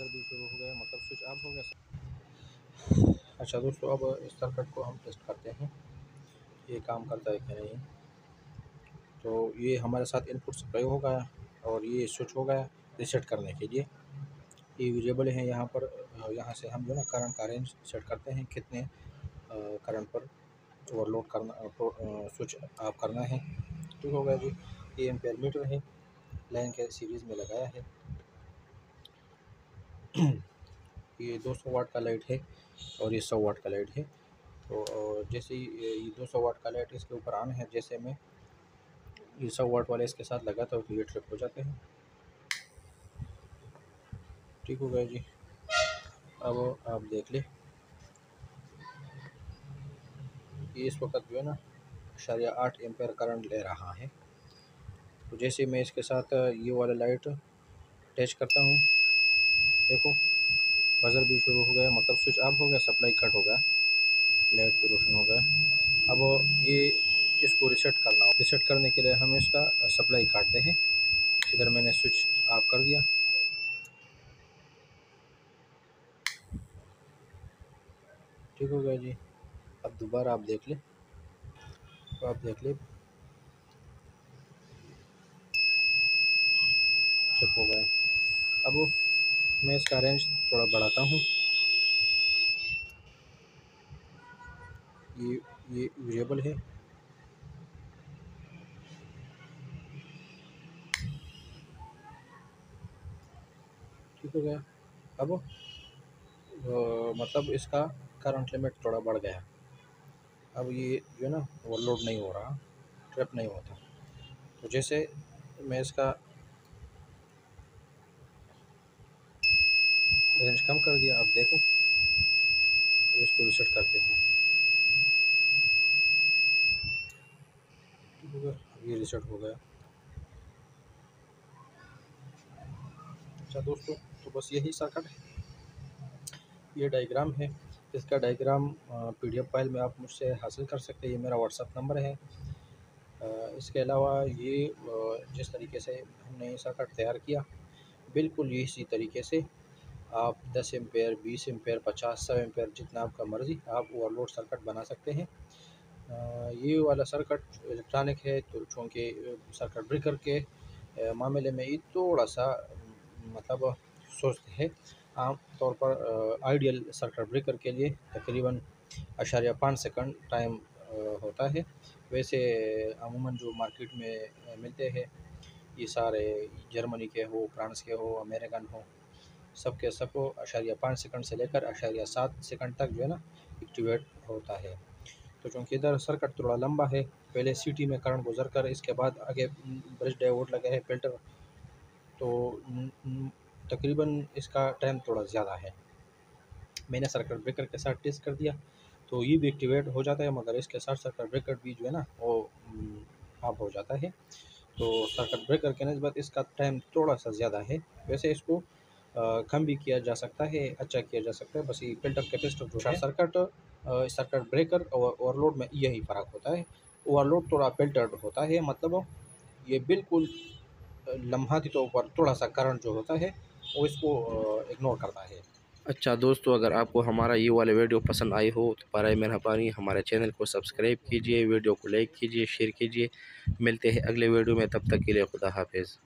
Buzzer भी शुरू हो गया, मतलब स्विच ऑफ हो गया। अच्छा दोस्तों, अब इस सर्किट को हम टेस्ट करते हैं ये काम करता है कि नहीं। तो ये हमारे साथ इनपुट सप्लाई हो गया और ये स्विच हो गया रीसेट करने के लिए। ये वेरिएबल है यहाँ पर, यहाँ से हम जो ना करंट का रेंज सेट करते हैं, कितने करंट पर ओवरलोड करना, स्विच ऑफ करना है। ठीक हो गया जी। ये एम्पेयर मीटर है, लाइन के सीरीज़ में लगाया है। ये 200 वाट का लाइट है और ये 100 वाट का लाइट है। तो जैसे ही ये 200 वाट का लाइट इसके ऊपर ऑन है, जैसे मैं ये 100 वाट वाले इसके साथ लगाता हूँ तो ये ट्रिप हो जाते हैं। ठीक हो गया जी। अब आप देख ले, ये इस वक्त जो है ना 8 एम्पेयर करंट ले रहा है। तो जैसे मैं इसके साथ ये वाला लाइट अटैच करता हूँ, देखो बजर भी शुरू हो गया, मतलब स्विच ऑफ हो गया, सप्लाई कट हो गया, लाइट भी रोशन हो गया। अब ये इसको रीसेट करना हो, रीसेट करने के लिए हम इसका सप्लाई काटते हैं। इधर मैंने स्विच ऑफ कर दिया। ठीक हो गया जी। अब दोबारा आप देख ले, तो आप देख ले ट्रिप हो गया। अब मैं इसका रेंज थोड़ा बढ़ाता हूँ। ये वेरिएबल है, ठीक हो गया। अब मतलब इसका करंट लिमिट थोड़ा बढ़ गया। अब ये जो है ना ओवरलोड नहीं हो रहा, ट्रिप नहीं होता। तो जैसे मैं इसका रेंज कम कर दिया, अब देखो, अब इसको रीसेट करते हैं। ठीक हो गया, ये रीसेट हो गया। अच्छा दोस्तों, तो बस यही सर्किट है, ये डायग्राम है। इसका डायग्राम PDF फाइल में आप मुझसे हासिल कर सकते हैं, ये मेरा व्हाट्सअप नंबर है। इसके अलावा ये जिस तरीके से हमने ये सर्किट तैयार किया, बिल्कुल इसी तरीके से आप 10 एम्पेयर, 20 एम्पेयर, 50, 100 एम्पेयर, जितना आपका मर्ज़ी आप ओवरलोड सर्किट बना सकते हैं। ये वाला सर्किट इलेक्ट्रॉनिक है, तो चूँकि सर्किट ब्रेकर के मामले में ये थोड़ा सा मतलब सुस्त है। आम तौर पर आइडियल सर्किट ब्रेकर के लिए तकरीबन 0.5 सेकंड टाइम होता है। वैसे अमूमन जो मार्केट में मिलते हैं, ये सारे जर्मनी के हो, फ्रांस के हो, अमेरिकन हो, सब के सब 0.5 सेकंड से लेकर 0.7 सेकंड तक जो है ना एक्टिवेट होता है। तो चूँकि इधर सर्किट थोड़ा लंबा है, पहले CT में करंट गुजर कर इसके बाद आगे ब्रिज डायोड लगे है, फिल्टर, तो तकरीबन इसका टाइम थोड़ा ज़्यादा है। मैंने सर्किट ब्रेकर के साथ टेस्ट कर दिया तो ये भी एक्टिवेट हो जाता है, मगर इसके साथ सर्किट ब्रेकर भी जो है ना वो ऑफ हो जाता है। तो सर्किट ब्रेकर के नस्बत इसका टाइम थोड़ा सा ज़्यादा है। वैसे इसको कम भी किया जा सकता है, अच्छा किया जा सकता है। बस ये फिल्टर कैपेसिटर जो है सर्किट ब्रेकर और ओवरलोड में यही फ़र्क होता है। ओवरलोड थोड़ा फिल्टर्ड होता है, मतलब ये बिल्कुल लम्हाती तौर पर थोड़ा सा करंट जो होता है वो इसको इग्नोर करता है। अच्छा दोस्तों, अगर आपको हमारा ये वाला वीडियो पसंद आई हो तो बराए मेहरबानी हमारे चैनल को सब्सक्राइब कीजिए, वीडियो को लाइक कीजिए, शेयर कीजिए। मिलते हैं अगले वीडियो में, तब तक के लिए खुदा हाफिज़।